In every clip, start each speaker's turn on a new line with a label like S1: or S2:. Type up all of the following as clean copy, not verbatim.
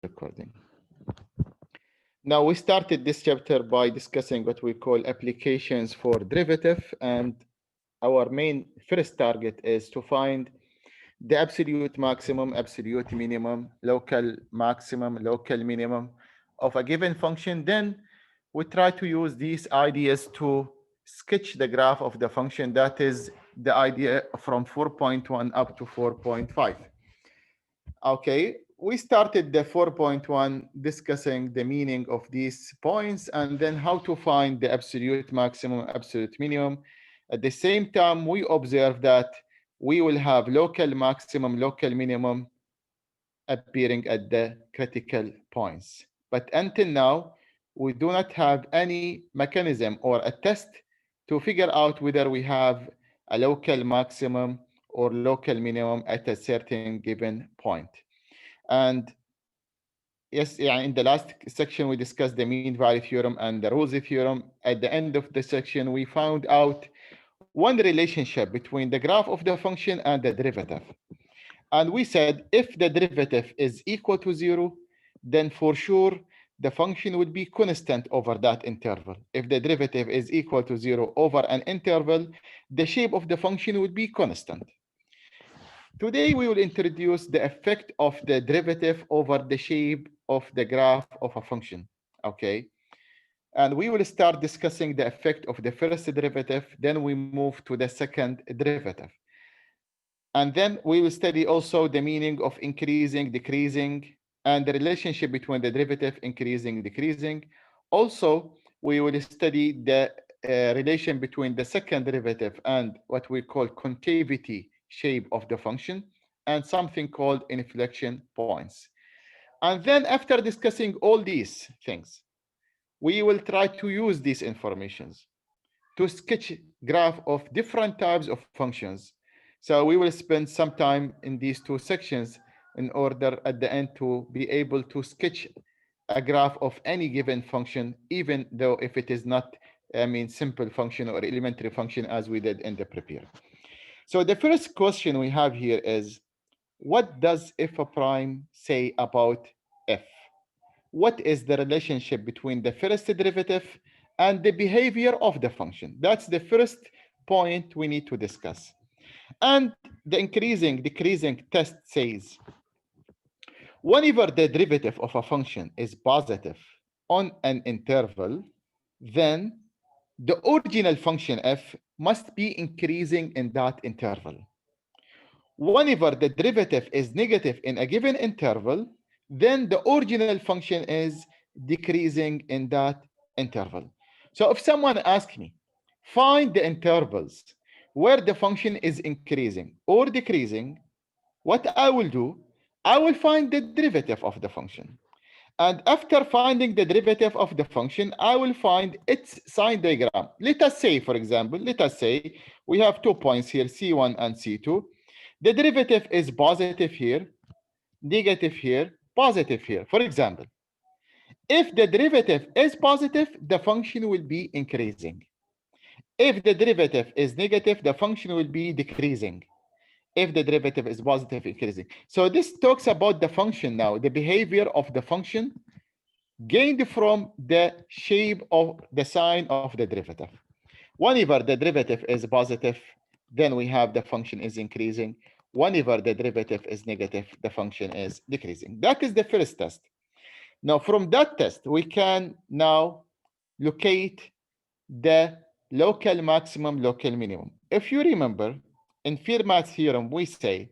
S1: Recording. Now, we started this chapter by discussing what we call applications for derivative, and our main first target is to find the absolute maximum, absolute minimum, local maximum, local minimum of a given function. Then we try to use these ideas to sketch the graph of the function. That is the idea from 4.1 up to 4.5. Okay, we started the 4.1 discussing the meaning of these points and then how to find the absolute maximum, absolute minimum. At the same time, we observe that we will have local maximum, local minimum appearing at the critical points. But until now, we do not have any mechanism or a test to figure out whether we have a local maximum or local minimum at a certain given point. And yes, yeah, in the last section, we discussed the mean value theorem and the Rose theorem. At the end of the section, we found out one relationship between the graph of the function and the derivative. And we said if the derivative is equal to 0, then for sure the function would be constant over that interval. If the derivative is equal to 0 over an interval, the shape of the function would be constant. Today, we will introduce the effect of the derivative over the shape of the graph of a function, okay? And we will start discussing the effect of the first derivative, then we move to the second derivative. And then we will study also the meaning of increasing, decreasing, and the relationship between the derivative increasing, decreasing. Also, we will study the relation between the second derivative and what we call concavity shape of the function, and something called inflection points. And then after discussing all these things, we will try to use these informations to sketch graph of different types of functions. So we will spend some time in these two sections in order at the end to be able to sketch a graph of any given function, even though if it is not, simple function or elementary function as we did in the prepare. So the first question we have here is, what does f prime say about f? What is the relationship between the first derivative and the behavior of the function? That's the first point we need to discuss. And the increasing, decreasing test says, whenever the derivative of a function is positive on an interval, then the original function f must be increasing in that interval. Whenever the derivative is negative in a given interval, then the original function is decreasing in that interval. So if someone asks me, find the intervals where the function is increasing or decreasing, what I will do, I will find the derivative of the function. And after finding the derivative of the function, I will find its sign diagram. Let us say, for example, let us say we have 2 points here, C1 and C2. The derivative is positive here, negative here, positive here. For example, if the derivative is positive, the function will be increasing. If the derivative is negative, the function will be decreasing. If the derivative is positive, increasing. So this talks about the function now, the behavior of the function gained from the shape of the sign of the derivative. Whenever the derivative is positive, then we have the function is increasing. Whenever the derivative is negative, the function is decreasing. That is the first test. Now, from that test, we can now locate the local maximum, local minimum. If you remember, in Fermat's theorem, we say,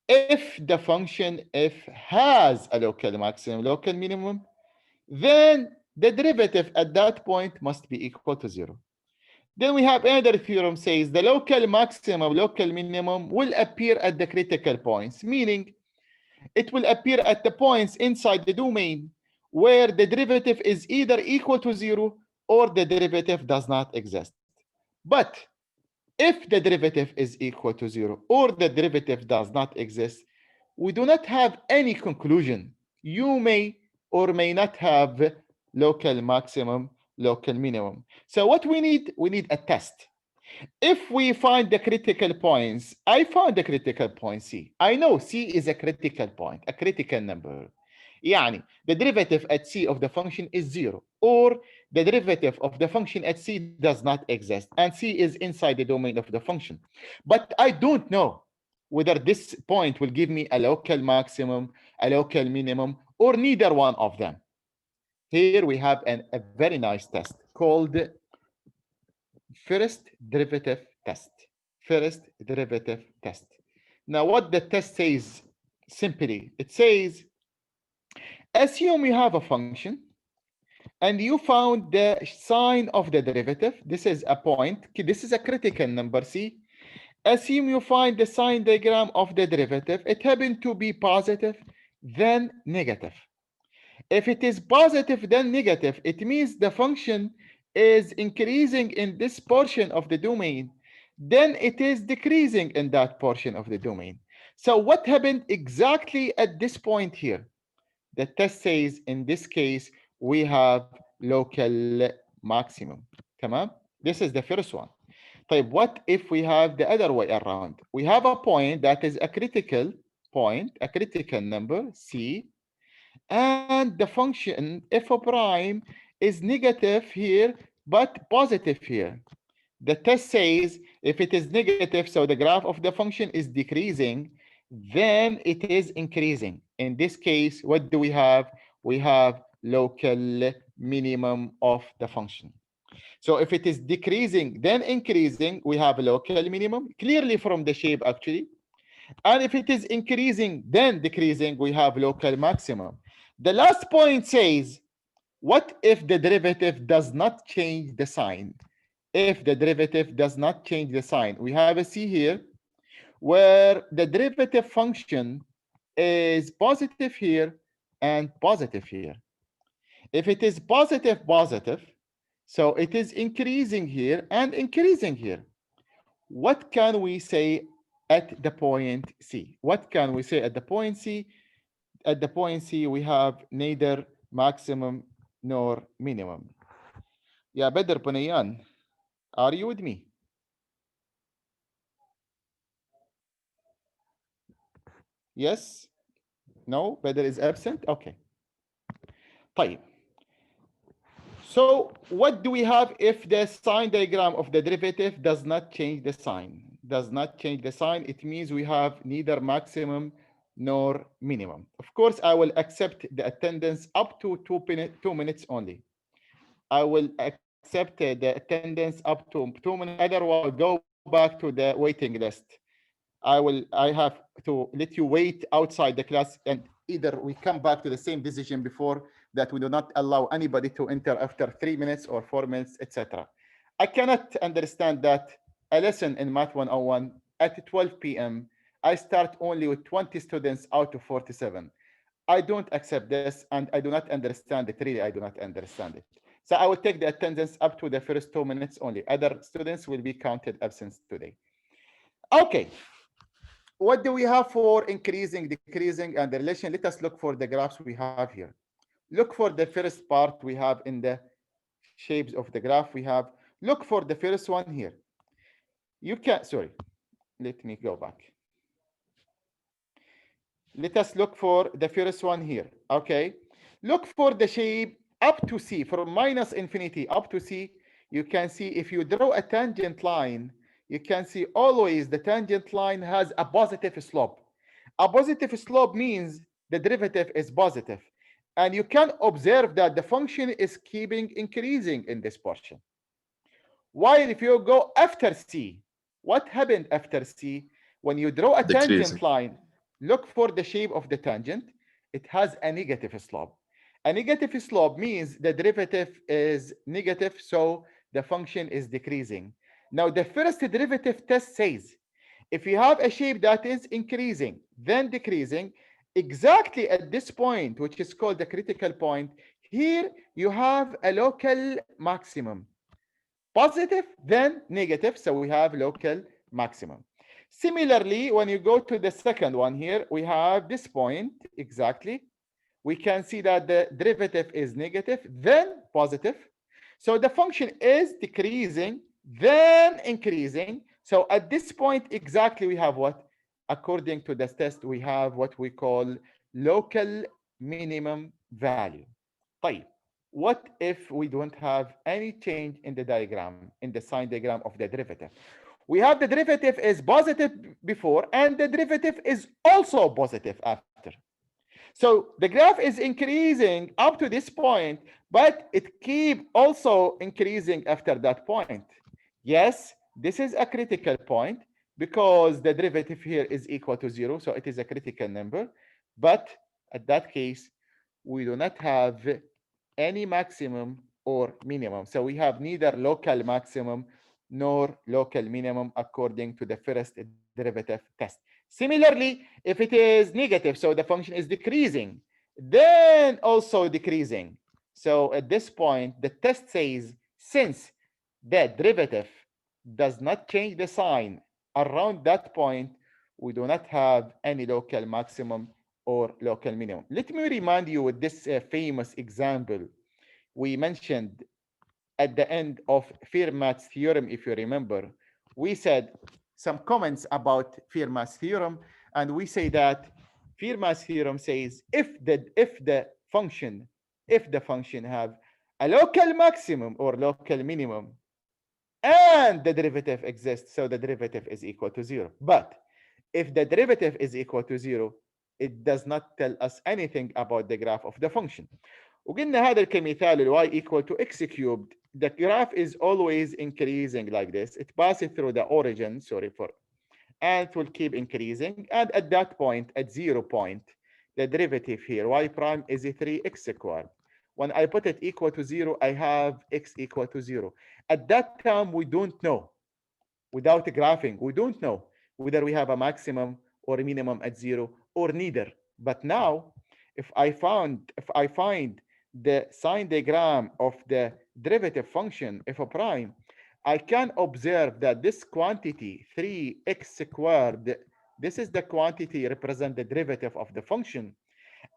S1: if the function f has a local maximum, local minimum, then the derivative at that point must be equal to 0. Then we have another theorem says the local maximum, local minimum will appear at the critical points, meaning it will appear at the points inside the domain where the derivative is either equal to 0 or the derivative does not exist. But if the derivative is equal to 0 or the derivative does not exist, we do not have any conclusion. You may or may not have local maximum, local minimum. So what we need a test. If we find the critical points, I found the critical point C. I know C is a critical point, a critical number. يعني the derivative at c of the function is 0, or the derivative of the function at c does not exist, and c is inside the domain of the function. But I don't know whether this point will give me a local maximum, a local minimum, or neither one of them. Here we have a very nice test called first derivative test. First derivative test. Now, what the test says simply, it says, assume you have a function and you found the sign of the derivative. This is a point. This is a critical number C. Assume you find the sign diagram of the derivative. It happened to be positive, then negative. If it is positive, then negative, it means the function is increasing in this portion of the domain. Then it is decreasing in that portion of the domain. So what happened exactly at this point here? The test says in this case, we have local maximum. تمام? This is the first one. طيب, what if we have the other way around? We have a point that is a critical point, a critical number, C, and the function f prime is negative here, but positive here. The test says if it is negative, so the graph of the function is decreasing, then it is increasing. In this case, what do we have? We have local minimum of the function. So if it is decreasing, then increasing, we have local minimum, clearly from the shape actually. And if it is increasing, then decreasing, we have local maximum. The last point says, what if the derivative does not change the sign? If the derivative does not change the sign, we have a C here, where the derivative function is positive here and positive here. If it is positive, positive, so it is increasing here and increasing here. What can we say at the point C? What can we say at the point C? At the point C, we have neither maximum nor minimum. Yeah, Badr Punayan, are you with me? Yes? No? Badr is absent? Okay. طيب. So what do we have if the sign diagram of the derivative does not change the sign? Does not change the sign, it means we have neither maximum nor minimum. Of course, I will accept the attendance up to 2 minutes only. I will accept the attendance up to 2 minutes, otherwise I'll go back to the waiting list. I have to let you wait outside the class, and either we come back to the same decision before, that we do not allow anybody to enter after 3 minutes or 4 minutes, etc. I cannot understand that a lesson in Math 101 at 12 p.m. I start only with 20 students out of 47. I don't accept this, and I do not understand it. Really, I do not understand it. So I will take the attendance up to the first 2 minutes only. Other students will be counted absence today. Okay. What do we have for increasing, decreasing, and the relation? Let us look for the graphs we have here. Look for the first part we have in the shapes of the graph we have. Look for the first one here. You can, sorry, let me go back. Let us look for the first one here, okay? Look for the shape up to C, from minus infinity up to C. You can see if you draw a tangent line, you can see always the tangent line has a positive slope. A positive slope means the derivative is positive. And you can observe that the function is keeping increasing in this portion. While if you go after C, what happened after C? When you draw a tangent line, look for the shape of the tangent. It has a negative slope. A negative slope means the derivative is negative, so the function is decreasing. Now, the first derivative test says, if you have a shape that is increasing, then decreasing, exactly at this point, which is called the critical point, here you have a local maximum. Positive, then negative, so we have local maximum. Similarly, when you go to the second one here, we have this point exactly. We can see that the derivative is negative, then positive. So the function is decreasing, then increasing. So at this point, exactly we have what? According to this test, we have what we call local minimum value. طيب, what if we don't have any change in the diagram, in the sign diagram of the derivative? We have the derivative is positive before and the derivative is also positive after. So the graph is increasing up to this point, but it keep also increasing after that point. Yes, this is a critical point because the derivative here is equal to 0, so it is a critical number. But at that case, we do not have any maximum or minimum. So we have neither local maximum nor local minimum according to the first derivative test. Similarly, if it is negative, so the function is decreasing, then also decreasing. So at this point, the test says since the derivative does not change the sign around that point, we do not have any local maximum or local minimum. Let me remind you with this famous example we mentioned at the end of Fermat's theorem, if you remember. We said some comments about Fermat's theorem, and we say that Fermat's theorem says if the function have a local maximum or local minimum and the derivative exists, so the derivative is equal to 0. But if the derivative is equal to 0, it does not tell us anything about the graph of the function. وقلنا هذا كمثال y equal to x cubed, the graph is always increasing like this. It passes through the origin, and it will keep increasing. And at that point, at 0 point, the derivative here, y prime is 3x squared. When I put it equal to 0, I have x equal to 0. At that time, we don't know. Without graphing, we don't know whether we have a maximum or a minimum at 0 or neither. But now, if I find the sign diagram of the derivative function f prime, I can observe that this quantity 3x squared, this is the quantity represent the derivative of the function.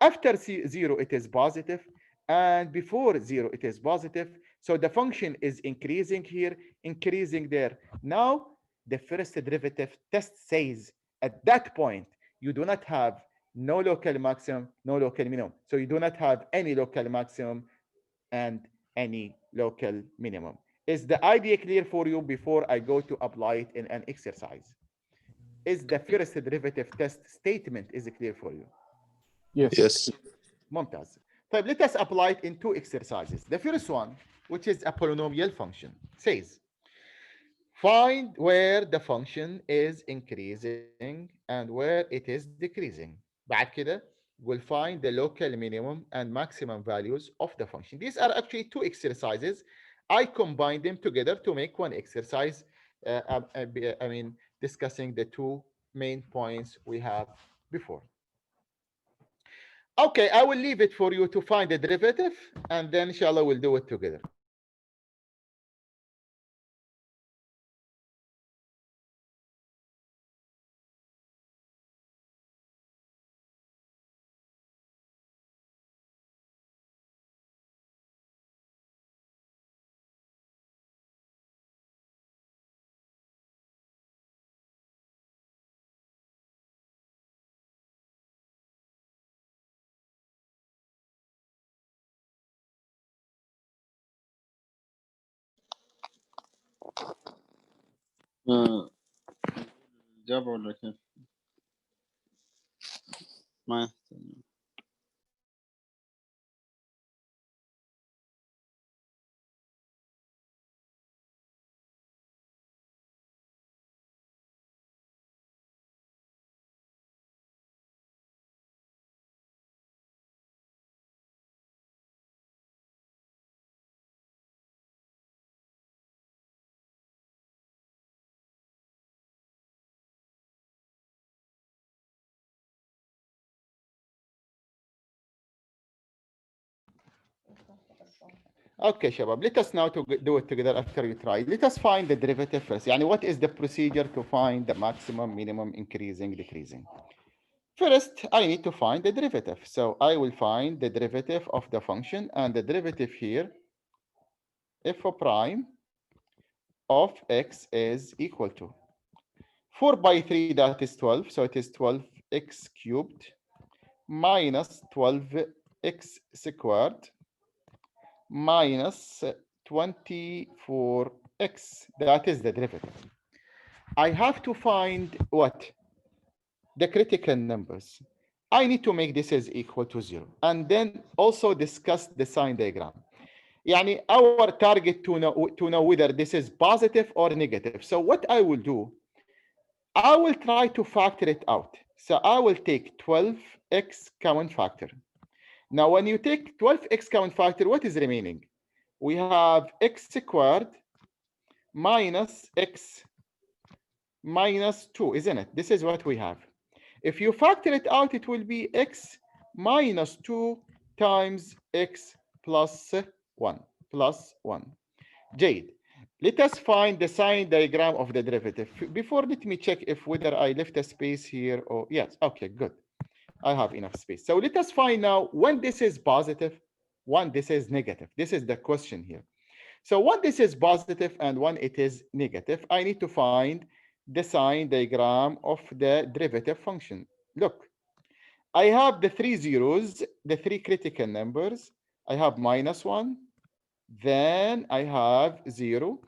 S1: After 0, it is positive, and before 0, it is positive. So the function is increasing here, increasing there. Now, the first derivative test says at that point, you do not have no local maximum, no local minimum. So you do not have any local maximum and any local minimum. Is the idea clear for you before I go to apply it in an exercise? Is the first derivative test statement is clear for you?
S2: Yes.
S3: Yes.
S1: ممتاز. طيب, let us apply it in two exercises. The first one, which is a polynomial function, says find where the function is increasing and where it is decreasing. بعد كده we'll find the local minimum and maximum values of the function. These are actually two exercises. I combined them together to make one exercise. I mean, discussing the two main points we have before. Okay, I will leave it for you to find the derivative, and then inshallah we'll do it together.
S2: إجابة ولا كيف؟ ما يحتاج.
S1: Okay, Shabab, let us now to do it together after you try. Let us find the derivative first. Yani, what is the procedure to find the maximum, minimum, increasing, decreasing? First, I need to find the derivative. So I will find the derivative of the function, and the derivative here, f prime of x is equal to 4 by 3, that is 12. So it is 12x cubed minus 12x squared minus 24x. That is the derivative. I have to find what? The critical numbers. I need to make this as equal to 0 and then also discuss the sign diagram. Yani our target to know whether this is positive or negative. So what I will do, I will try to factor it out. So I will take 12x common factor. Now, when you take 12x common factor, what is remaining? We have x squared minus x minus 2, isn't it? This is what we have. If you factor it out, it will be x minus 2 times x plus 1 plus 1. Jade, let us find the sign diagram of the derivative. Before, let me check if whether I left a space here or yes. Okay, good. I have enough space. So let us find now when this is positive, when this is negative. This is the question here. So when this is positive and when it is negative, I need to find the sign diagram of the derivative function. Look, I have the 3 zeros, the 3 critical numbers. I have minus 1, then I have 0,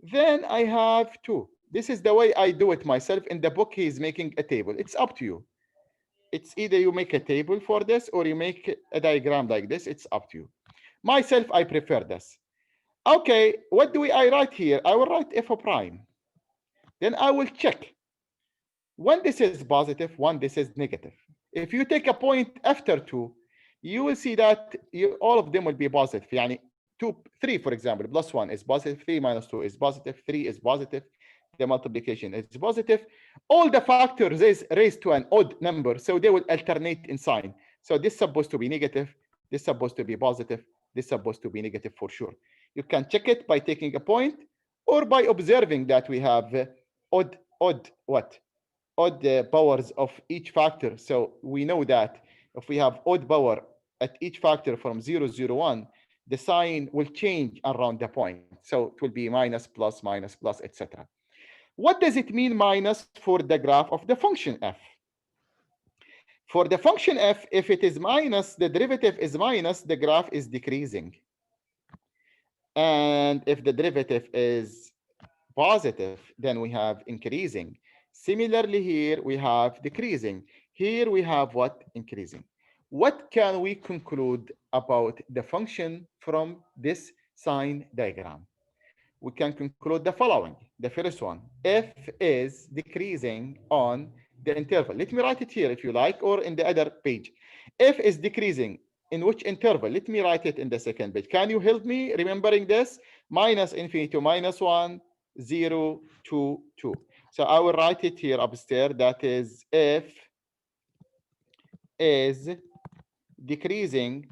S1: then I have 2. This is the way I do it myself. In the book, he is making a table. It's up to you. It's either you make a table for this or you make a diagram like this. It's up to you. Myself, I prefer this. Okay, what do I write here? I will write f prime. Then I will check when this is positive, when this is negative. If you take a point after 2, you will see that all of them will be positive. Yani 2, 3, for example, plus 1 is positive, 3 minus 2 is positive, 3 is positive, the multiplication is positive. All the factors is raised to an odd number, so they will alternate in sign. So this is supposed to be negative, this is supposed to be positive, this is supposed to be negative for sure. You can check it by taking a point or by observing that we have odd powers of each factor. So we know that if we have odd power at each factor from 0, 0, 1, the sign will change around the point. So it will be minus, plus, etc. What does it mean minus for the graph of the function f? For the function f, if it is minus, the derivative is minus, the graph is decreasing. And if the derivative is positive, then we have increasing. Similarly, here we have decreasing. Here we have what? Increasing. What can we conclude about the function from this sign diagram? We can conclude the following. The first one, f is decreasing on the interval. Let me write it here if you like, or in the other page. F is decreasing in which interval? Let me write it in the second page. Can you help me remembering this? Minus infinity to minus 1, 0, 2, 2. So I will write it here upstairs. That is f is decreasing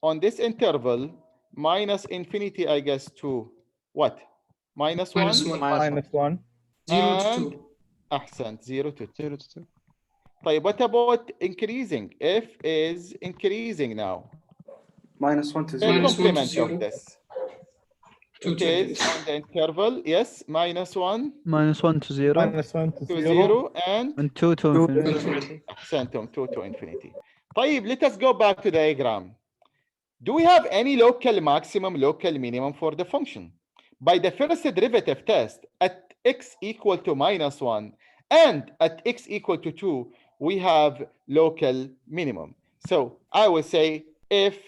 S1: on this interval minus infinity, I guess, to what? Minus 1?
S3: Minus 1.
S4: 0 to
S1: And
S4: 2.
S1: أحسنت 0 to 2.
S2: 0 to 2.
S1: طيب, what about increasing? F is increasing now.
S4: Minus 1 to
S1: The
S4: 0.
S3: Minus 1 to
S1: complement
S3: 0.
S1: of this.
S3: 2
S1: It
S3: to
S1: is on the interval, yes, minus 1
S5: minus 1 to 0
S3: minus 1 to
S1: to
S3: 0.
S1: 0 and
S5: and 2 to
S3: 2
S5: infinity.
S3: infinity.
S1: أحسنتم 2 to infinity. طيب, let us go back to the diagram. Do we have any local maximum, local minimum for the function? By the first derivative test, at x equal to minus 1 and at x equal to 2, we have local minimum. So I will say if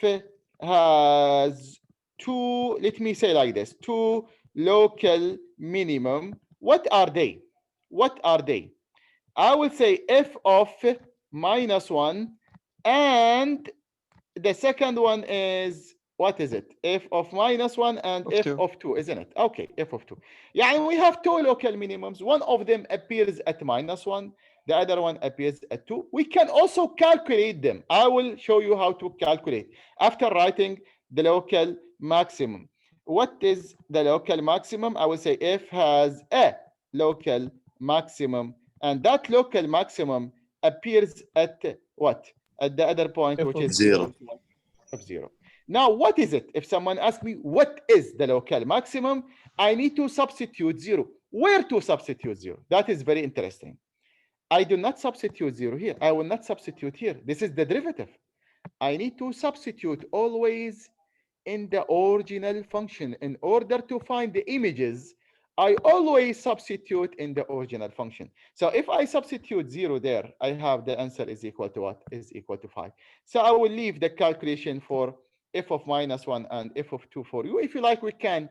S1: has 2, let me say like this, 2 local minimum. What are they? What are they? I will say f of minus 1 and the second one is, what is it? F of minus 1 and
S2: Of
S1: f
S2: 2.
S1: of 2, isn't it? Okay, f of 2. Yeah, we have 2 local minimums. One of them appears at minus 1. The other one appears at 2. We can also calculate them. I will show you how to calculate after writing the local maximum. What is the local maximum? I will say f has a local maximum, and that local maximum appears at what? At the other point,
S3: F
S1: which
S3: of
S1: is
S2: 0.
S1: of 0. Now, what is it? If someone asks me, what is the local maximum? I need to substitute 0. Where to substitute 0? That is very interesting. I do not substitute 0 here. I will not substitute here. This is the derivative. I need to substitute always in the original function. In order to find the images, I always substitute in the original function. So if I substitute 0 there, I have the answer is equal to what? Is equal to 5. So I will leave the calculation for f of minus 1 and f of 2 for you. If you like, we can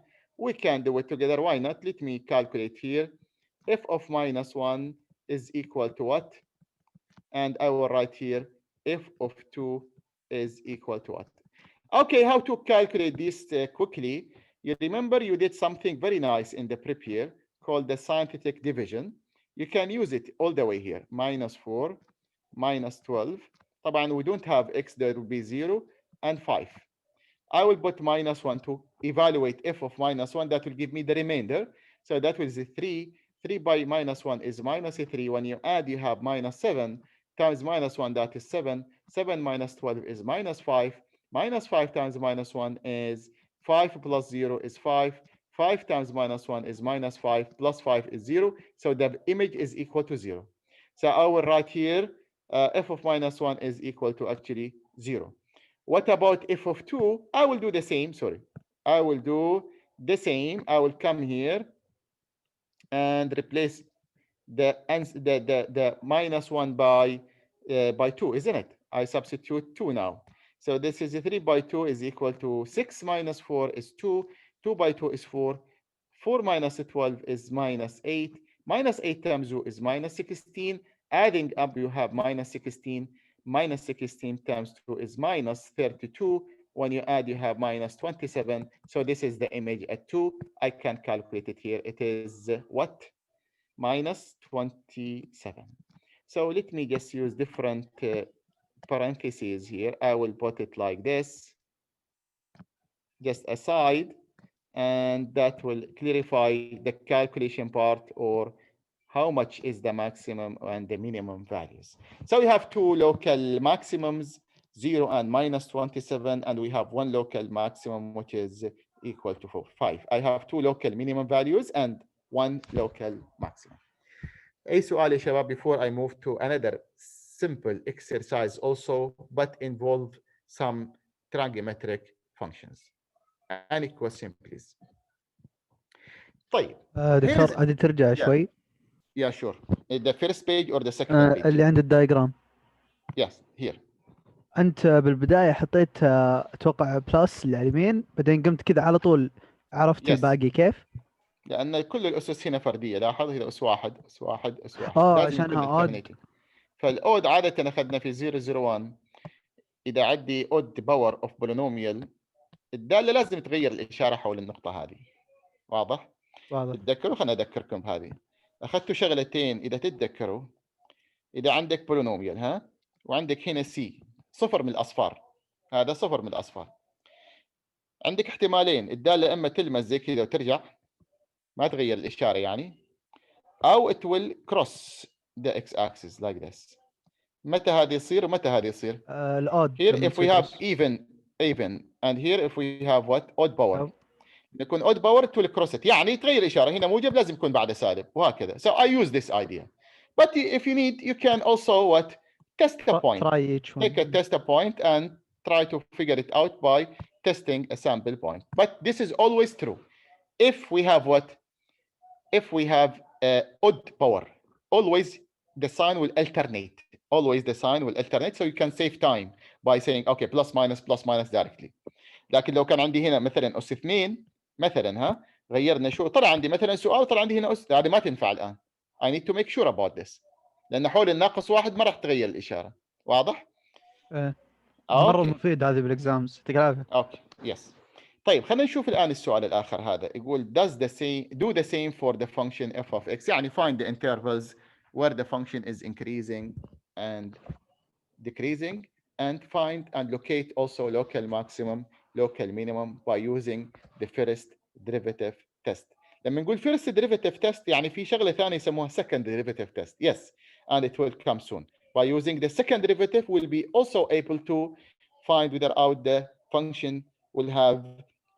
S1: do it together. Why not? Let me calculate here. F of minus 1 is equal to what? And I will write here f of 2 is equal to what? Okay, how to calculate this quickly? You remember you did something very nice in the prep here called the scientific division. You can use it all the way here. Minus 4, minus 12. طبعا we don't have x, there will be 0 and 5. I will put minus 1 to evaluate f of minus 1. That will give me the remainder. So that was 3. 3 by minus 1 is minus 3. When you add, you have minus 7 times minus 1, that is 7. 7 minus 12 is minus 5. Minus 5 times minus 1 is 5 plus 0 is 5. 5 times minus 1 is minus 5 plus 5 is 0. So the image is equal to 0. So I will write here f of minus 1 is equal to actually 0. What about f of 2? I will do the same. Sorry. I will do the same. I will come here and replace the minus 1 by 2, isn't it? I substitute 2 now. So this is 3 by 2 is equal to 6 minus 4 is 2. 2 by 2 is 4. 4 minus 12 is minus 8. Minus 8 times 2 is minus 16. Adding up, you have minus 16. Minus 16 times 2 is minus 32. When you add, you have minus 27. So this is the image at 2. I can calculate it here. It is what? Minus 27. So let me just use different parentheses here. I will put it like this, just aside, and that will clarify the calculation part, or how much is the maximum and the minimum values. So we have two local maximums, 0 and minus 27, and we have one local maximum, which is equal to 5. I have two local minimum values and one local maximum. أي سؤال يا شباب before I move to another simple exercise also, but involve some trigonometric functions. Any question, please? طيب.
S3: دكتور عادي ترجع شوي.
S1: Yeah, sure. The first page or the second page?
S3: اللي عند الدايجرام.
S1: Yes, here.
S3: أنت بالبداية حطيت أتوقع بلس اللي على اليمين، بعدين قمت كذا على طول عرفت
S1: Yes.
S3: الباقي كيف؟
S1: لأن كل الأسس هنا فردية. لاحظ هنا أس واحد أس واحد أس واحد. لازم
S3: عشانها
S1: يكون
S3: odd.
S1: alternating. فالأود عادة أخذنا في 001 إذا عندي odd power of polynomial الدالة لازم تغير الإشارة حول النقطة هذه. واضح؟
S3: واضح.
S1: تتذكروا؟ خلنا أذكركم بهذه. أخذتوا شغلتين إذا تتذكروا. إذا عندك polynomial ها وعندك هنا C صفر من الأصفار. هذا صفر من الأصفار. عندك احتمالين، الدالة إما تلمس زي كذا وترجع ما تغير الإشارة يعني، أو it will cross the x-axis like this. متى هذه يصير ومتى هذه يصير؟
S3: الأود.
S1: Here if we have even and here if we have what? odd power. يكون odd power it will cross it. يعني تغير إشارة، هنا موجب لازم يكون بعد سالب وهكذا. So I use this idea. But if you need, you can also what? Test a point.
S3: Try each one.
S1: Take a test a point and try to figure it out by testing a sample point. But this is always true. If we have what? If we have odd power, always the sign will alternate. Always the sign will alternate, so you can save time by saying okay plus minus directly. لكن لو كان عندي هنا مثلا أس 2 مثلا ها غيرنا شو طلع عندي مثلا سؤال طلع عندي هنا أس، هذه ما تنفع الآن. I need to make sure about this. لأن حول الناقص واحد ما راح تغير الإشارة. واضح؟
S3: مرة مفيد هذه بالإكزامز. يعطيك العافية.
S1: اوكي يس. طيب خلينا نشوف الآن السؤال الآخر هذا يقول do the same for the function f of x. يعني find the intervals where the function is increasing and decreasing and find and locate also local maximum local minimum by using the first derivative test. لما نقول first derivative test يعني في شغلة ثانية يسموها second derivative test. Yes, and it will come soon. By using the second derivative, we'll be also able to find whether out the function will have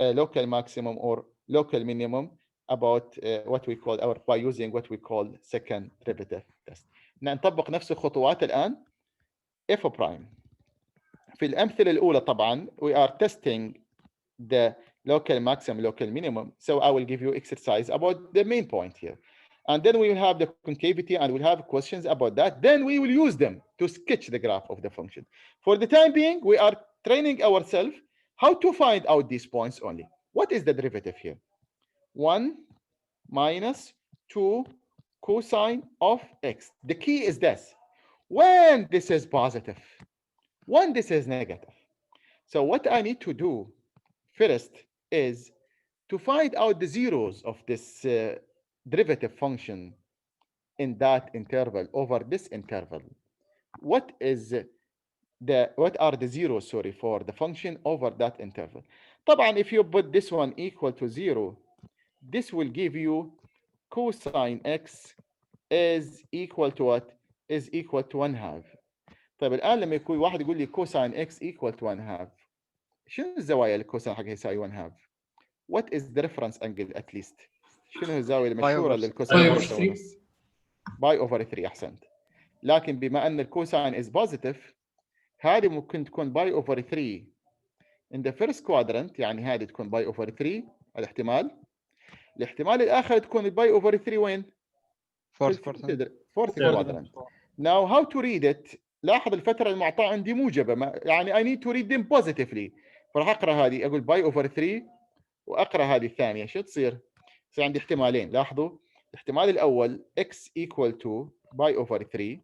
S1: a local maximum or local minimum about what we call, or by using what we call second derivative test. نطبق نفس الخطوات الآن. f prime في الأمثلة الأولى طبعا we are testing the local maximum, local minimum. So I will give you exercise about the main point here. And then we will have the concavity and we'll have questions about that. Then we will use them to sketch the graph of the function. For the time being, we are training ourselves how to find out these points only. What is the derivative here? 1 minus 2 cosine of x. The key is this. When this is positive, when this is negative. So what I need to do first is to find out the zeros of this derivative function in that interval over this interval. What are the zeros, sorry, for the function over that interval? طبعا if you put this one equal to 0, this will give you cosine x is equal to what? Is equal to 1/2. طيب الآن لما يكون واحد يقول لي cosine x equal to 1/2، شنو الزوايا الكوساين حقها يساوي 1/2؟ What is the reference angle at least؟ شنو الزاوية المشهورة للكوساين x ونص؟ باي اوفر 3. احسنت. لكن بما ان الكوساين is positive، هذه ممكن تكون باي اوفر 3 in the first quadrant، يعني هذه تكون باي اوفر 3 هذا احتمال. الاحتمال الاخر تكون باي اوفر 3 وين؟ fourth quadrant. Now how to read it؟ لاحظ الفترة المعطاة عندي موجبة، يعني I need to read them positively. فراح اقرا هذه اقول باي اوفر 3 واقرا هذه الثانية، شو تصير؟ يصير عندي احتمالين. لاحظوا الاحتمال الاول x equal to باي اوفر 3،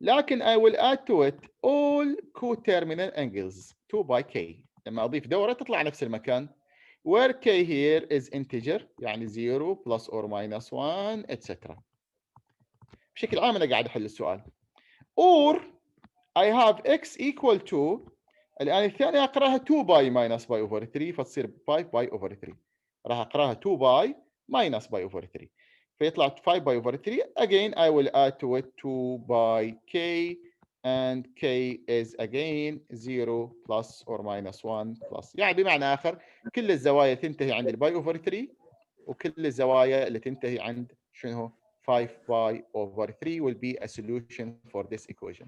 S1: لكن I will add to it all coterminal angles 2 by k. لما اضيف دورة تطلع نفس المكان where k here is integer، يعني 0 plus or minus 1 etc. بشكل عام انا قاعد احل السؤال. or I have x equal to، الان الثانية اقراها 2 by minus by over 3 فتصير 5 by over 3. راح اقراها 2 by minus by over 3 فيطلع 5 by over 3. Again I will add to it 2 by k and k is again 0 plus or minus 1 plus. يعني بمعنى آخر كل الزوايا تنتهي عند الباي over 3 وكل الزوايا اللي تنتهي عند شنو 5 by over 3 will be a solution for this equation.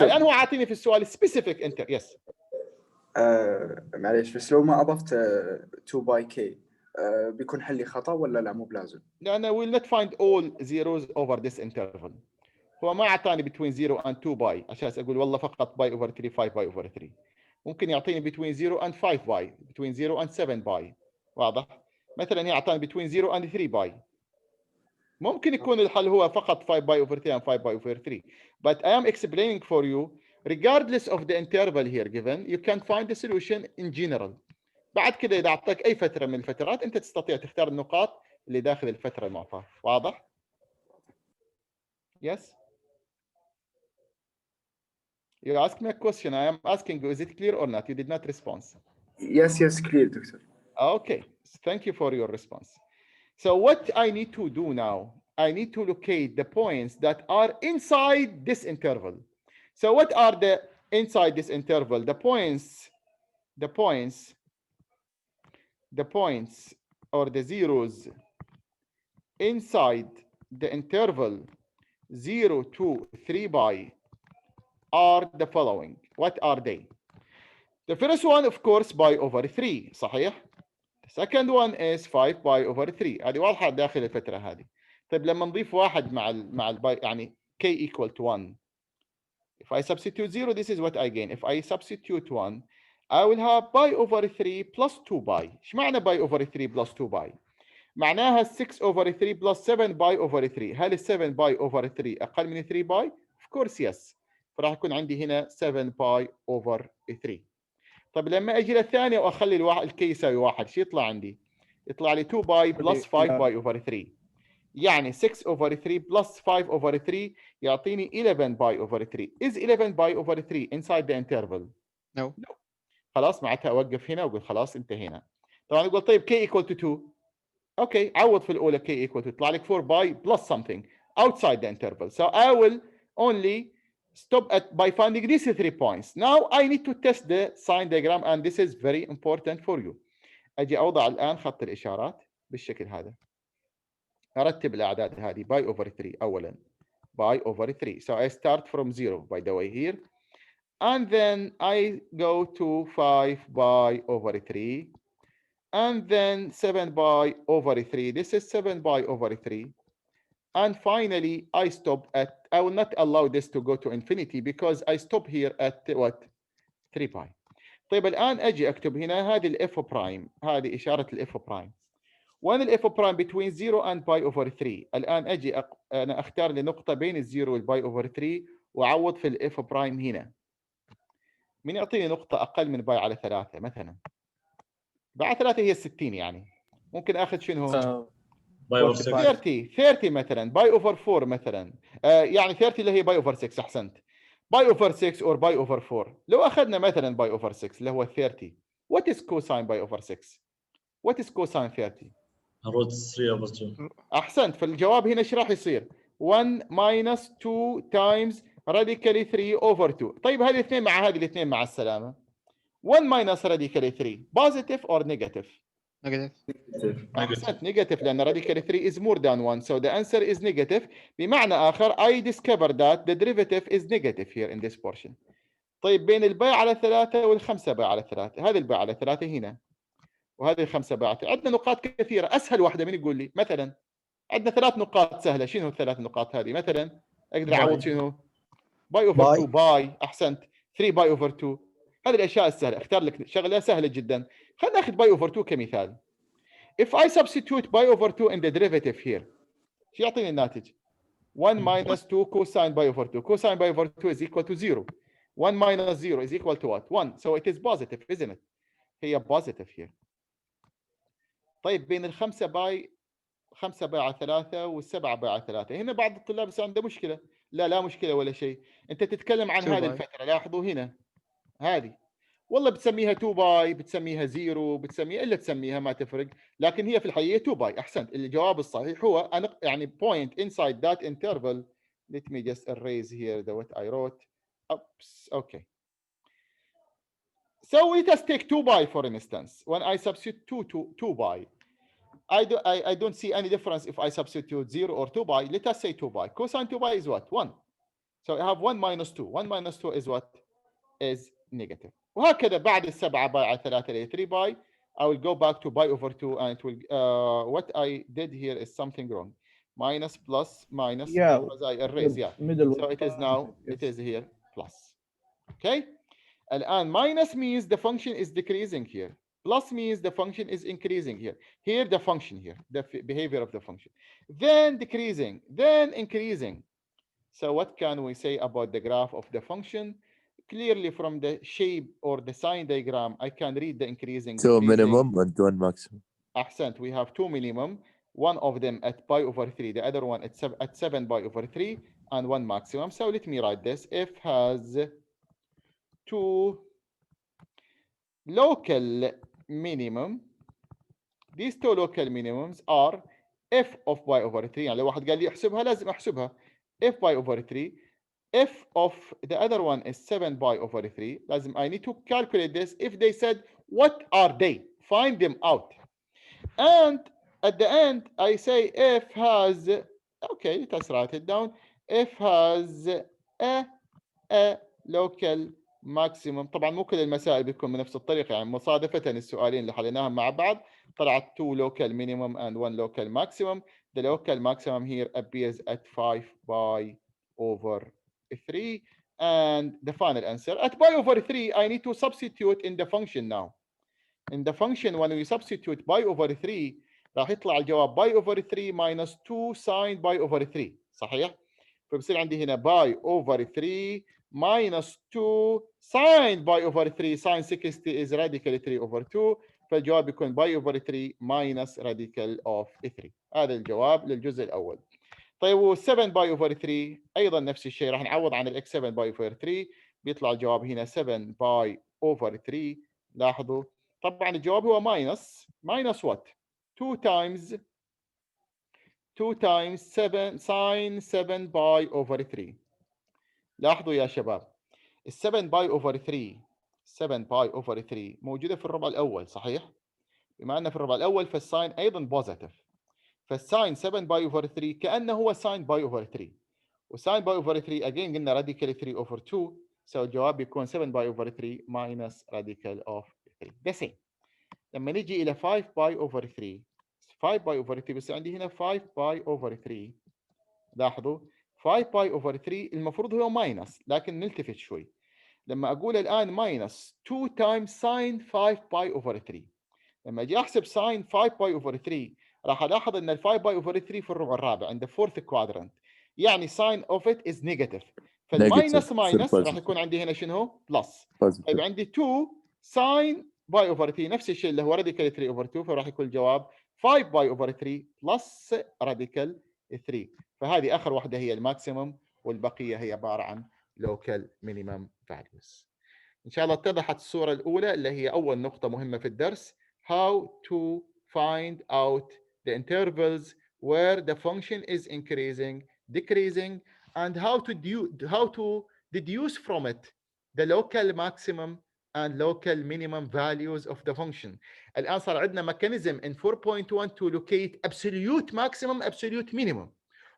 S1: الآن هو عاطيني في السؤال specific inter. Yes.
S4: معليش بس لو ما أضفت 2 by k بيكون حلي خطأ ولا لا مو بلازم؟
S1: لأن will not find all zeros over this interval. هو ما أعطاني between 0 and 2 باي عشان أقول والله فقط باي over 3 5 باي over 3. ممكن يعطيني between 0 and 5 باي، between 0 and 7 باي. واضح؟ مثلا يعطاني between 0 and 3 باي. ممكن يكون الحل هو فقط 5 باي over 3 and 5 باي over 3. But I am explaining for you regardless of the interval here given you can find the solution in general. بعد كده إذا أعطاك أي فترة من الفترات أنت تستطيع تختار النقاط اللي داخل الفترة المعطاة. واضح؟ Yes. You asked me a question. I am asking you, is it clear or not? You did not respond.
S4: Yes, clear, doctor.
S1: Okay, thank you for your response. So what I need to do now, I need to locate the points that are inside this interval. So what are the inside this interval? The points or the zeros inside the interval 0 to 3 pi are the following. What are they? The first one, of course, pi over 3. صحيح? The second one is 5 pi over 3. هذه واضحة داخل الفترة هذه. طيب لما نضيف واحد مع الباي يعني k equal to 1. If I substitute 0, this is what I gain. If I substitute 1, I will have pi over 3 plus 2 pi. ايش معنى pi over 3 plus 2 pi؟ معناها 6 over 3 plus 7 pi over 3. هل ال 7 pi over 3 أقل من 3 pi؟ Of course yes. فراح يكون عندي هنا 7 pi over 3. طيب لما اجي للثانيه واخلي الكي يساوي 1 شو يطلع عندي؟ يطلع لي 2 باي بلس 5 باي اوفر 3. يعني 6 اوفر 3 بلس 5 اوفر 3 يعطيني 11 باي اوفر 3. Is 11 باي اوفر 3 inside the interval؟
S2: No.
S1: خلاص معناتها اوقف هنا واقول خلاص انتهينا. طبعا اقول طيب k equal to 2. اوكي عوض في الاولى k equal to يطلع لك 4 باي plus something outside the interval. So I will only stop by finding these 3 points. Now I need to test the sign diagram and this is very important for you. أجي أوضع الآن خط الإشارات بالشكل هذا. أرتب الأعداد هذه باي أوفر 3 أولا، pi over 3. So I start from 0, by the way, here. And then I go to 5 pi over 3. And then 7 pi over 3. This is 7 pi over 3. And finally, I stop at, I will not allow this to go to infinity because I stop here at what? 3 pi. طيب الآن أجي أكتب هنا هذه الإف برايم، هذه إشارة الإف برايم. وين الإف برايم between 0 and pi over 3. الآن أجي أنا أختار لي نقطة بين الزيرو والباي over 3 وأعوض في الإف برايم هنا. من يعطيني نقطة أقل من باي على 3 مثلا؟ باي على 3 هي 60 يعني. ممكن آخذ شنو؟
S5: باي اوفر 6
S1: 30 مثلا، باي اوفر 4 مثلا، يعني 30 اللي هي باي اوفر 6. احسنت. باي اوفر 6 اور باي اوفر 4. لو اخذنا مثلا باي اوفر 6 اللي هو 30، what is cosine باي اوفر 6؟ what is cosine 30؟
S5: روت 3 اوفر 2.
S1: احسنت. فالجواب هنا ايش راح يصير؟ 1 minus 2 times radically 3 over 2. طيب هذه الاثنين مع هذه الاثنين مع السلامه. 1 minus radically 3 positive or negative؟
S5: Negative.
S1: Negative لأن radical 3 is more than 1, so the answer is negative. بمعنى آخر I discovered that the derivative is negative here in this portion. طيب بين الباي على 3 والخمسة باي على 3، هذه الباي على 3 هنا وهذه الخمسة باي على 3. عندنا نقاط كثيرة. أسهل واحدة من يقول لي مثلا عندنا 3 نقاط سهلة. شنو الثلاث نقاط هذه؟ مثلا أقدر أعوض شنو؟ باي أوفر 2 باي. أحسنت. 3 باي أوفر 2. هذه الأشياء السهلة. اختار لك شغلة سهلة جدا. خلينا ناخذ باي أوفر 2 كمثال. If I substitute pi over 2 in the derivative here, شو يعطيني الناتج؟ 1 minus 2 cosine pi over 2. Cosine pi over 2 is equal to 0. 1 minus 0 is equal to what? 1. So it is positive, isn't it? هي positive here. طيب بين الخمسة باي 5 باي على 3 والسبعة باي على 3. هنا بعض الطلاب يصير عنده مشكلة. لا مشكلة ولا شيء. أنت تتكلم عن هذه الفترة. لاحظوا هنا هذه. والله بتسميها 2 باي، بتسميها 0، بتسميها الا تسميها ما تفرق، لكن هي في الحقيقه 2 باي. احسنت. الجواب الصحيح هو يعني point inside that interval. Let me just erase here the what I wrote. Oops. Okay. So we just take 2 pi for instance. When I substitute 2 pi, I don't see any difference if I substitute 0 or 2 pi. Let us say 2 pi. Cosine 2 pi is what? 1. So I have 1 minus 2. 1 minus 2 is what? Is negative. وهكذا بعد السبعة باي على 3 ل 3 باي I will go back to pi over 2 and it will what I did here is something wrong. Minus plus minus because I erased. So it is now it is here plus. Okay. الآن minus means the function is decreasing here. Plus means the function is increasing here. Here the function here, the behavior of the function. Then decreasing, then increasing. So what can we say about the graph of the function? Clearly from the shape or the sign diagram, I can read the increasing.
S6: 2 minimum and 1 maximum.
S1: Accent. We have 2 minimum, one of them at pi over 3, the other one at 7 pi over 3, and 1 maximum. So let me write this. F has 2 local minimum. These 2 local minimums are f of pi over 3. يعني لو واحد قال لي احسبها لازم احسبها. f pi over 3. F of the other one is 7 pi over 3. لازم I need to calculate this. If they said what are they, find them out. And at the end I say F has, okay, let us write it down. F has a local maximum. طبعا مو كل المسائل بتكون بنفس الطريقة، يعني مصادفة السؤالين اللي حليناهم مع بعض طلعت 2 local minimum and 1 local maximum. The local maximum here appears at 5 pi over 3, and the final answer at pi over 3 I need to substitute in the function now. In the function when we substitute pi over 3 راح يطلع الجواب pi over 3 minus 2 sine pi over 3. صحيح؟ فبصير عندي هنا pi over 3 minus 2 sine pi over 3. sine 60 is radical 3 over 2. فالجواب يكون pi over 3 minus radical of 3. هذا الجواب للجزء الأول. طيب و 7 باي اوفر 3 ايضا نفس الشيء، راح نعوض عن الاكس 7 باي اوفر 3. بيطلع الجواب هنا 7 باي اوفر 3. لاحظوا طبعا الجواب هو ماينس وات؟ 2 times 7 ساين 7 باي اوفر 3. لاحظوا يا شباب ال 7 باي اوفر 3 7 باي اوفر 3 موجوده في الربع الاول صحيح؟ بما ان في الربع الاول فالساين ايضا بوزيتيف، فالساين 7 باي اوفر 3 كانه هو ساين باي اوفر 3. وساين باي اوفر 3 again قلنا راديكال 3 اوفر 2. سو الجواب بيكون 7 باي اوفر 3 minus راديكال اوف 3. ده سين. لما نجي الى 5 باي اوفر 3 5 باي اوفر 3 بس عندي هنا 5 باي اوفر 3. لاحظوا 5 باي اوفر 3 المفروض هو ماينس، لكن نلتفت شوي. لما اقول الان ماينس 2 تايمز ساين 5 باي اوفر 3، لما اجي احسب ساين 5 باي اوفر 3 راح الاحظ ان ال 5 باي اوفر 3 في الربع الرابع عند الفورث كوادرنت، يعني ساين اوف ات از نيجاتيف. فالماينس ماينس راح يكون عندي هنا شنو هو؟ بلس. طيب عندي 2 ساين باي اوفر 3 نفس الشيء اللي هو راديكال 3 اوفر 2، فراح يكون الجواب 5 باي اوفر 3 بلس راديكال 3. فهذه اخر واحده هي الماكسيمم، والبقيه هي عباره عن لوكال مينيمم فاليوز. ان شاء الله اتضحت الصوره الاولى اللي هي اول نقطه مهمه في الدرس، how to find out the intervals where the function is increasing, decreasing, and how to deduce from it the local maximum and local minimum values of the function. الآن صار عندنا mechanism in 4.1 to locate absolute maximum, absolute minimum.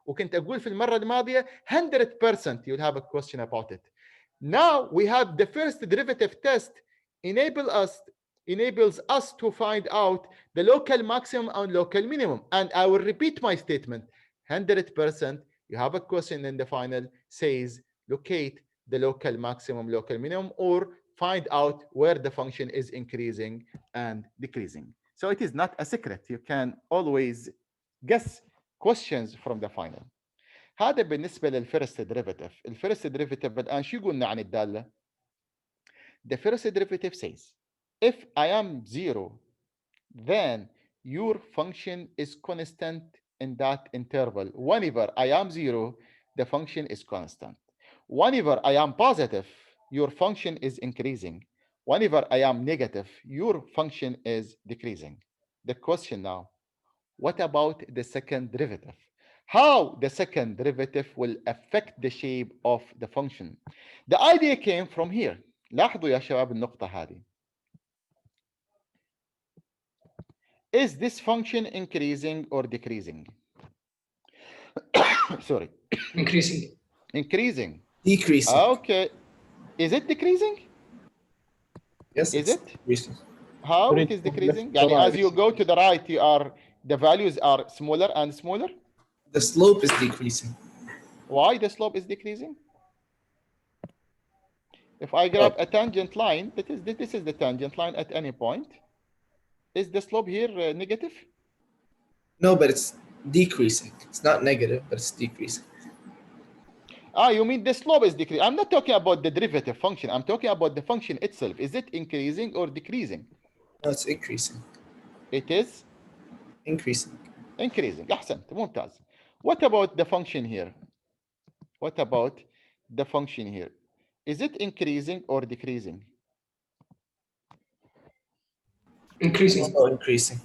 S1: وكنت أقول في المرة الماضية 100% you'll have a question about it. Now we have the first derivative test enables us to find out the local maximum and local minimum. And I will repeat my statement. 100% you have a question in the final says locate the local maximum, local minimum, or find out where the function is increasing and decreasing. So it is not a secret. You can always guess questions from the final. هذا بالنسبة للفيرست ديريفيتيف. الفيرست ديريفيتيف الآن شو قلنا عن الدالة؟ The first derivative says if I am 0 then your function is constant in that interval. Whenever I am 0 the function is constant. Whenever I am positive your function is increasing. Whenever I am negative your function is decreasing. The question now, what about the second derivative? How the second derivative will affect the shape of the function? The idea came from here. لاحظوا يا شباب النقطة هذه. Is this function increasing or decreasing? Sorry.
S7: Increasing.
S1: Increasing.
S7: Decreasing.
S1: Okay. Is it decreasing?
S7: Yes.
S1: Is
S7: it's
S1: it?
S7: Decreasing.
S1: How it is decreasing? يعني as you go to the right, the values are smaller and smaller.
S7: The slope is decreasing.
S1: Why the slope is decreasing? If I grab a tangent line, this is the tangent line at any point. Is the slope here negative?
S7: No, but it's decreasing. It's not negative, but it's decreasing.
S1: Ah, you mean the slope is decreasing. I'm not talking about the derivative function. I'm talking about the function itself. Is it increasing or decreasing?
S7: No, it's increasing.
S1: It is?
S7: Increasing.
S1: Increasing. أحسنت. ممتاز. What about the function here? What about the function here? Is it increasing or decreasing?
S7: Increasing. Oh, increasing.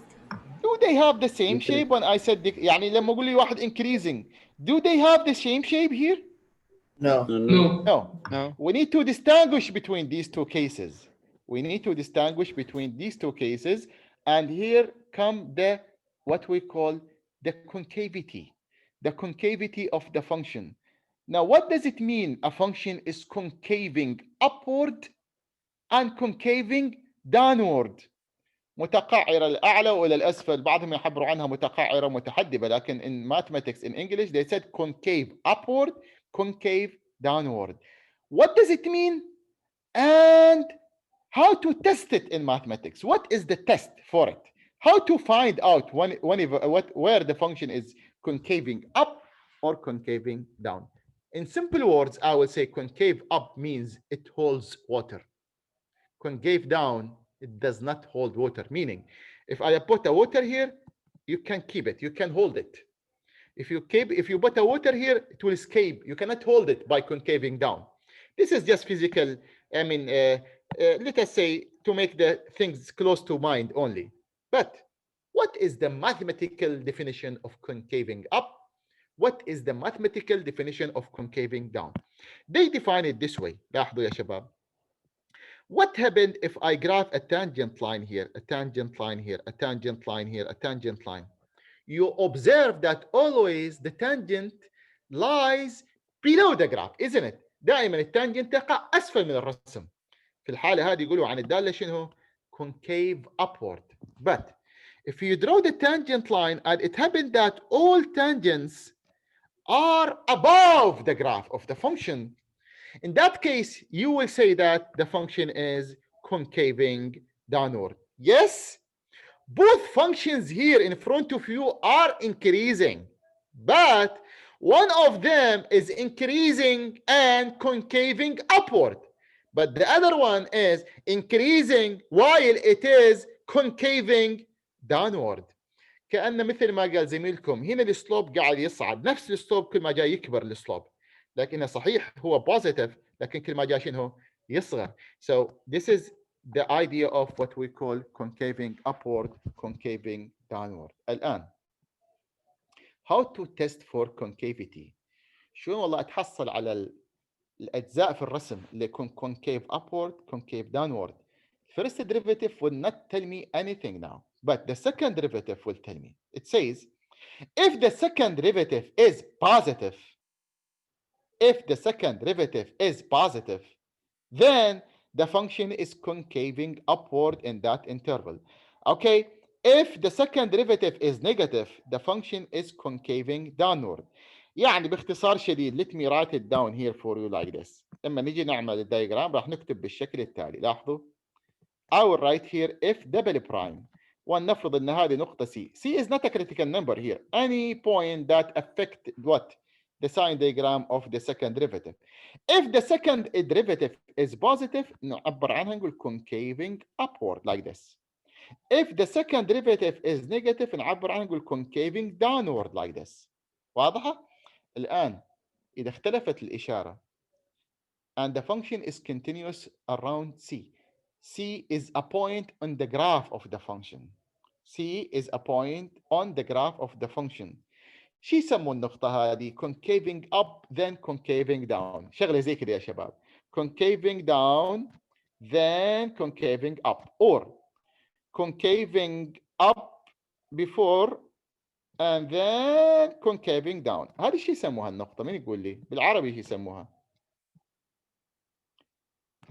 S1: Do they have the same shape when I said يعني لما أقول لي واحد increasing, do they have the same shape here?
S7: No.
S1: No. We need to distinguish between these two cases. We need to distinguish between these two cases, and here come what we call the concavity of the function. Now, what does it mean a function is concaving upward and concaving downward? متقعرة الأعلى وإلى الأسفل. بعضهم يعبروا عنها متقعرة متحدبة، لكن in mathematics in English they said concave upward, concave downward. What does it mean? And how to test it in mathematics? What is the test for it? How to find out where the function is concaving up or concaving down? In simple words, I will say concave up means it holds water. Concave down, it does not hold water. Meaning, if I put a water here, you can keep it, you can hold it. If you put a water here, it will escape. You cannot hold it by concaving down. This is just physical, I mean, let us say to make the things close to mind only. But what is the mathematical definition of concaving up? What is the mathematical definition of concaving down? They define it this way. لاحظوا يا شباب. What happened if I graph a tangent line here, a tangent line here, a tangent line here, a tangent line? You observe that always the tangent lies below the graph isn't it؟ دائما التانجنت تقع اسفل من الرسم. في الحاله هذه يقولوا عن الداله شنو؟ concave upward. But if you draw the tangent line and it happened that all tangents are above the graph of the function, in that case you will say that the function is concaving downward. Yes, both functions here in front of you are increasing, but one of them is increasing and concaving upward, but the other one is increasing while it is concaving downward. كأن مثل ما قال زميلكم هنا السلوب قاعد يصعد، نفس السلوب كل ما جاي يكبر السلوب، لكنه صحيح هو بوزيتيف لكن كل ما جاي شنو يصغر. So this is the idea of what we call concaving upward, concaving downward. الآن how to test for concavity. شلون والله اتحصل على الأجزاء في الرسم اللي يكون concave upward, concave downward. First derivative will not tell me anything now, but the second derivative will tell me. It says, if the second derivative is positive, then the function is concaving upward in that interval. Okay, if the second derivative is negative, the function is concaving downward. يعني باختصار شديد let me write it down here for you like this. لما نيجي نعمل الدايجرام راح نكتب بالشكل التالي. لاحظوا I will write here f double prime ولنفرض ان هذه نقطة C. C is not a critical number here. Any point that affect what? The sign diagram of the second derivative. If the second derivative is positive نعبر عنها نقول concaving upward like this. If the second derivative is negative نعبر عنها نقول concaving downward like this. واضحة؟ الآن إذا اختلفت الإشارة and the function is continuous around C. C is a point on the graph of the function. C is a point on the graph of the function. شو يسمون النقطة هذه؟ concaving up then concaving down. شغلة زي كده يا شباب. concaving down then concaving up or concaving up before and then concaving down. هذه شو يسموها النقطة؟ مين يقول لي؟ بالعربي شو يسموها؟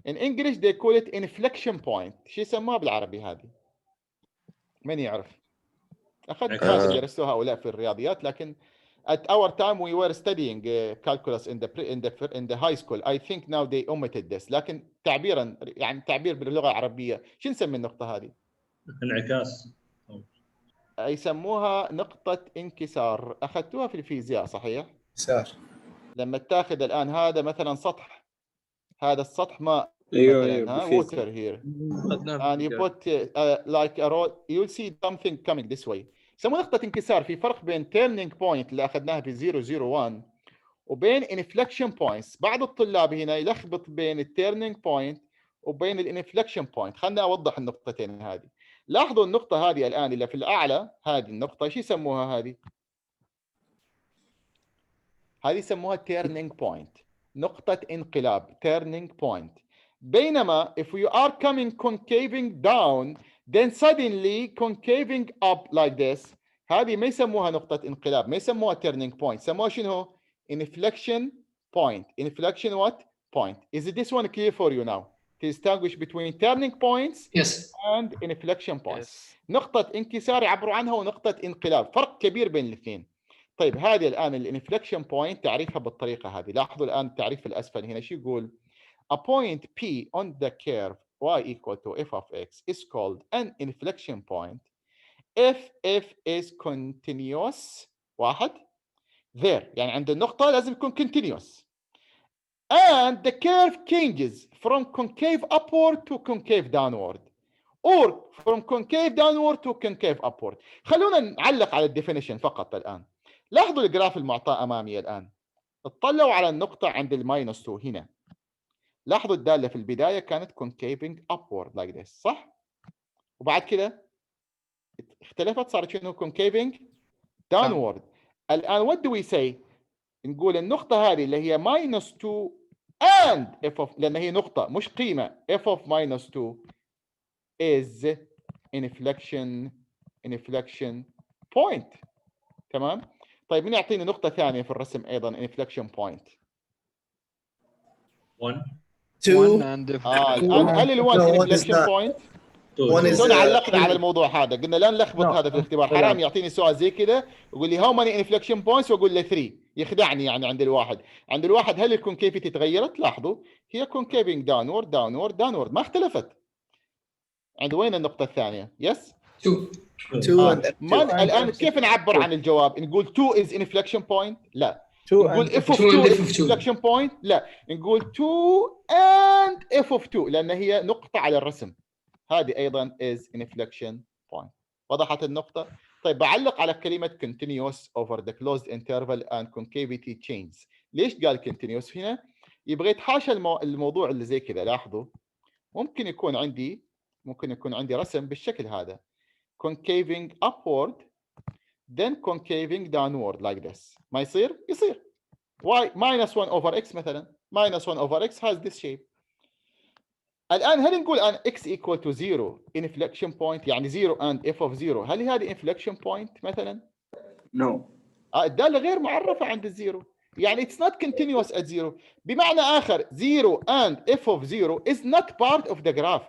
S1: In English they call it inflection point. شو يسموها بالعربي هذه؟ من يعرف؟ أخذت مادة درستوها هؤلاء في الرياضيات لكن at our time we were studying calculus in the high school. I think now they omitted this. لكن تعبيرا يعني تعبير باللغة العربية شو نسمي النقطة هذه؟
S5: انعكاس.
S1: يسموها نقطة انكسار. أخذتوها في الفيزياء صحيح؟
S7: يسار.
S1: لما تاخذ الآن هذا مثلا سطح، هذا السطح ماء مثلا water here and you put like a rod you'll see something coming this way. يسموها نقطة انكسار. في فرق بين turning point اللي أخذناها في 001 وبين inflection points. بعض الطلاب هنا يلخبط بين turning point وبين inflection point. خلنا أوضح النقطتين هذه. لاحظوا النقطة هذه الآن اللي في الأعلى هذه النقطة شو يسموها هذه؟ هذه يسموها turning point. نقطة انقلاب turning point. بينما if we are coming concaving down then suddenly concaving up like this هذه ما يسموها نقطة انقلاب، ما يسموها turning point، يسموها شنو؟ inflection point. inflection what? point. Is this one clear for you now? To distinguish between turning points
S7: Yes.
S1: and inflection points. نقطة انكسار يعبروا عنها ونقطة انقلاب، فرق كبير بين الاثنين. طيب هذه الآن الانفلكشن بوينت تعريفها بالطريقة هذه. لاحظوا الآن التعريف الأسفل هنا شو يقول؟ A point P on the curve y equal to f of x is called an inflection point if f is continuous. واحد there يعني عند النقطة لازم يكون continuous and the curve changes from concave upward to concave downward or from concave downward to concave upward. خلونا نعلق على الديفينيشن فقط الآن. لاحظوا الجراف المعطى أمامي الآن. اطلعوا على النقطة عند الماينس 2 هنا. لاحظوا الدالة في البداية كانت concaving upward like this صح؟ وبعد كده اختلفت صارت شنو concaving downward. الآن what do we say؟ نقول النقطة هذه اللي هي minus 2 and f of لأن هي نقطة مش قيمة f of minus 2 is inflection point. تمام؟ طيب مين يعطيني نقطة ثانية في الرسم أيضا inflection point؟
S5: 1
S7: 2.
S2: and if
S1: الان هل ال1
S7: No, one is
S1: انفليكشن
S7: not.
S1: بوينت؟
S7: One is
S1: تونا علقنا على الموضوع هذا، قلنا لا نلخبط
S3: No.
S1: هذا في الاختبار، حرام يعطيني سؤال زي كذا يقول لي هاو ماني انفليكشن بوينتس واقول له 3، يخدعني يعني عند الواحد هل الكونكيفيتي تغيرت؟ لاحظوا هي كونكيفينج داونورد داونورد داونورد ما اختلفت. عند وين النقطة الثانية؟ يس؟
S7: 2 and F2.
S1: الآن كيف نعبر عن الجواب؟ نقول 2 is inflection point؟ لا.
S3: 2
S1: نقول
S3: and
S1: f of 2 is inflection point؟ لا. نقول 2 and f of 2 لأن هي نقطة على الرسم. هذه أيضا is inflection point. وضحت النقطة؟ طيب بعلق على كلمة continuous over the closed interval and concavity change. ليش قال continuous هنا؟ يبغى يتحاشى الموضوع اللي زي كذا. لاحظوا ممكن يكون عندي رسم بالشكل هذا concaving upward then concaving downward like this. ما يصير y minus 1 over x مثلا minus 1 over x has this shape. الآن هل نقول أن x equal to 0 inflection point يعني 0 and f of 0 هل هذه inflection point مثلا؟
S4: No.
S1: الدالة غير معرفة عند الزيرو يعني it's not continuous at 0. بمعنى آخر 0 and f of 0 is not part of the graph.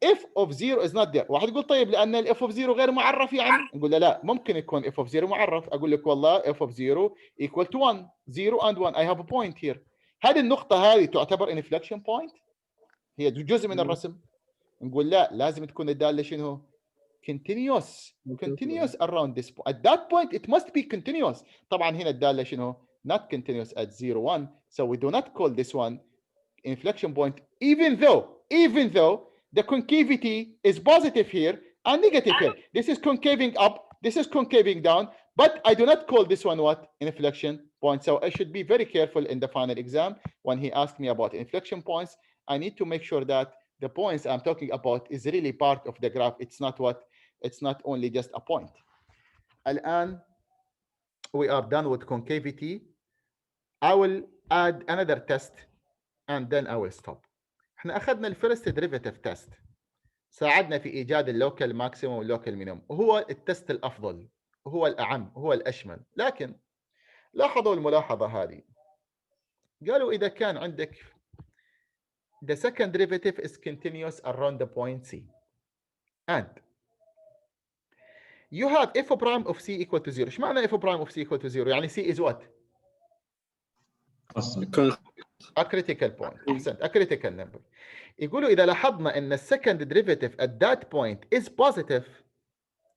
S1: f of 0 is not there. واحد يقول طيب لأن ال f of 0 غير معرف يعني؟ نقول له لا ممكن يكون f of 0 معرف. أقول لك والله f of 0 equal to 1 0 and 1 I have a point here. هذه النقطة هذه تعتبر inflection point؟ هي جزء من الرسم. نقول لا لازم تكون الدالة شنو؟ continuous around this point. At that point it must be continuous. طبعا هنا الدالة شنو؟ not continuous at 0 1. So we do not call this one inflection point even though the concavity is positive here and negative here. This is concaving up, this is concaving down, but I do not call this one what? Inflection point. So I should be very careful in the final exam when he asked me about inflection points. I need to make sure that the points I'm talking about is really part of the graph. It's not only just a point. الآن we are done with concavity. I will add another test and then I will stop. احنا أخذنا الفيرست ديريفيتيف تيست ساعدنا في إيجاد اللوكال ماكسيموم واللوكال مينيموم وهو التست الأفضل وهو الأعم هو الأشمل. لكن لاحظوا الملاحظة هذه قالوا إذا كان عندك the second derivative is continuous around the point C and you have f prime of C equal to 0. ايش معنى f prime of C equal to 0؟ يعني C is what؟ a critical point. أحسنت a critical number. يقولوا إذا لاحظنا أن السكند ديريفيتيف at that point is positive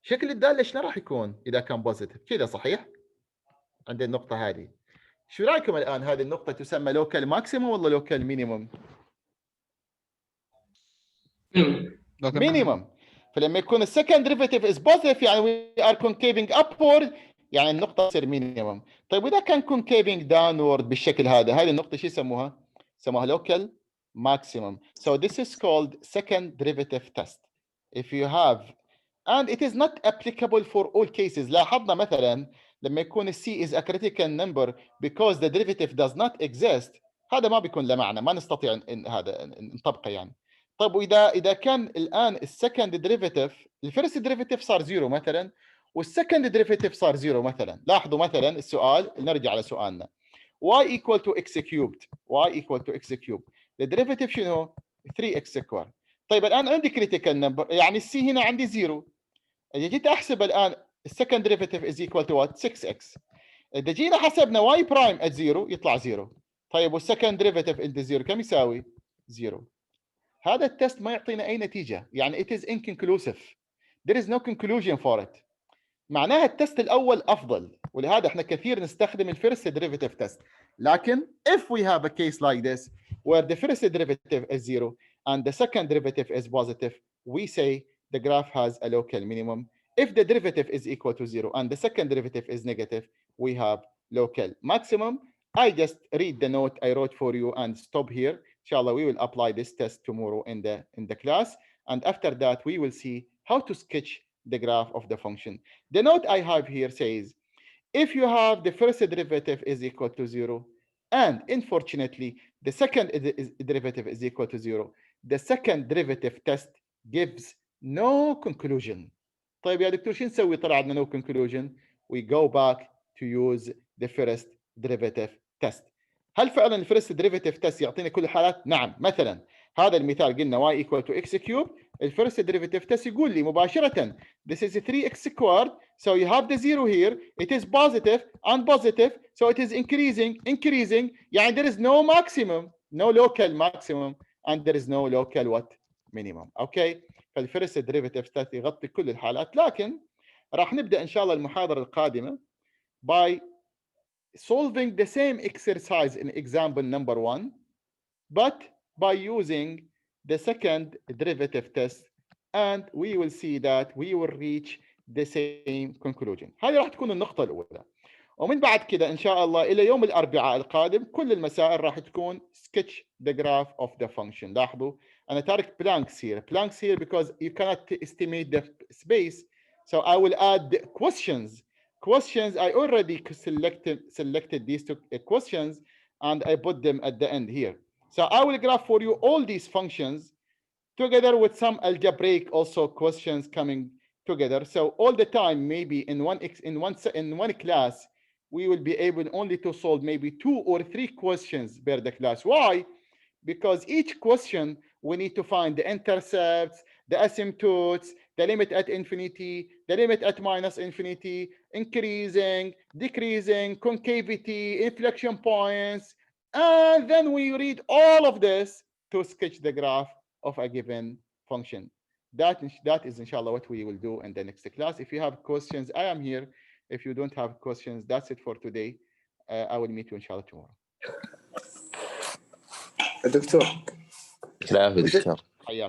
S1: شكل الدالة شنو راح يكون إذا كان positive؟ كذا صحيح؟ عند النقطة هذه. شو رأيكم الآن هذه النقطة تسمى local maximum ولا local minimum؟ minimum. فلما يكون السكند ديريفيتيف is positive يعني we are concaving upward يعني النقطة تصير minimum. طيب وإذا كان concaving downward بالشكل هذا هذه النقطة شو يسموها؟ يسموها local maximum. So this is called second derivative test. If you have and it is not applicable for all cases. لاحظنا مثلا لما يكون C is a critical number because the derivative does not exist هذا ما بيكون له معنى ما نستطيع هذا نطبقه يعني. طيب واذا كان الان السكند ديريفيتيف الفيرست ديريفيتيف صار زيرو مثلا والسكند ديريفيتيف صار زيرو مثلا. لاحظوا مثلا السؤال نرجع على سؤالنا y equal to x cubed y equal to x cubed الديريفيتيف شنو 3x سكوير. طيب الان عندي كريتيكال نمبر يعني السي هنا عندي زيرو. اذا جيت احسب الان السكند ديريفيتيف از ايكوال تو وات 6x. اذا جينا حسبنا y برايم ات زيرو يطلع زيرو. طيب والسكند ديريفيتيف عند زيرو كم يساوي؟ زيرو. هذا التست ما يعطينا اي نتيجه يعني it is inconclusive. There is no conclusion for it. معناها التست الاول افضل ولهذا احنا كثير نستخدم الفيرست ديريفيتيف تيست. لكن if we have a case like this where the first derivative is zero and the second derivative is positive we say the graph has a local minimum. If the derivative is equal to zero and the second derivative is negative we have local maximum. I just read the note I wrote for you and stop here. Inshallah we will apply this test tomorrow in the class and after that we will see how to sketch the graph of the function. The note I have here says if you have the first derivative is equal to zero and unfortunately the second derivative is equal to zero the second derivative test gives no conclusion. طيب يا دكتور شو نسوي طلع عندنا no conclusion؟ We go back to use the first derivative test. هل فعلا الفيرست ديريفيتيف تيست يعطينا كل الحالات؟ نعم. مثلا هذا المثال قلنا y equal to x cube. الفيرست ديريفيتيف تيست يقول لي مباشرة this is 3x squared, so you have the zero here, it is positive and positive, so it is increasing. يعني there is no maximum, no local maximum, and there is no local what? minimum. اوكي. فالفيرست ديريفيتيف تيست يغطي كل الحالات، لكن راح نبدا ان شاء الله المحاضرة القادمة by solving the same exercise in example number 1, but by using the second derivative test, and we will see that we will reach the same conclusion. هذه راح تكون النقطة الأولى. ومن بعد كده إن شاء الله إلى يوم الأربعاء القادم كل المسائل راح تكون sketch the graph of the function. لاحظوا أنا تارك blanks here because you cannot estimate the space, so I will add questions. I already selected these two questions and I put them at the end here. So I will graph for you all these functions together with some algebraic also questions coming together. So all the time, maybe in one class, we will be able only to solve maybe 2 or 3 questions per the class. Why? Because each question we need to find the intercepts, the asymptotes, the limit at infinity, the limit at minus infinity, increasing, decreasing, concavity, inflection points, and then we read all of this to sketch the graph of a given function. That is inshallah what we will do in the next class. If you have questions, I am here. If you don't have questions, that's it for today. I will meet you inshallah tomorrow.
S4: دكتور
S6: العافية دكتور.
S1: حياك.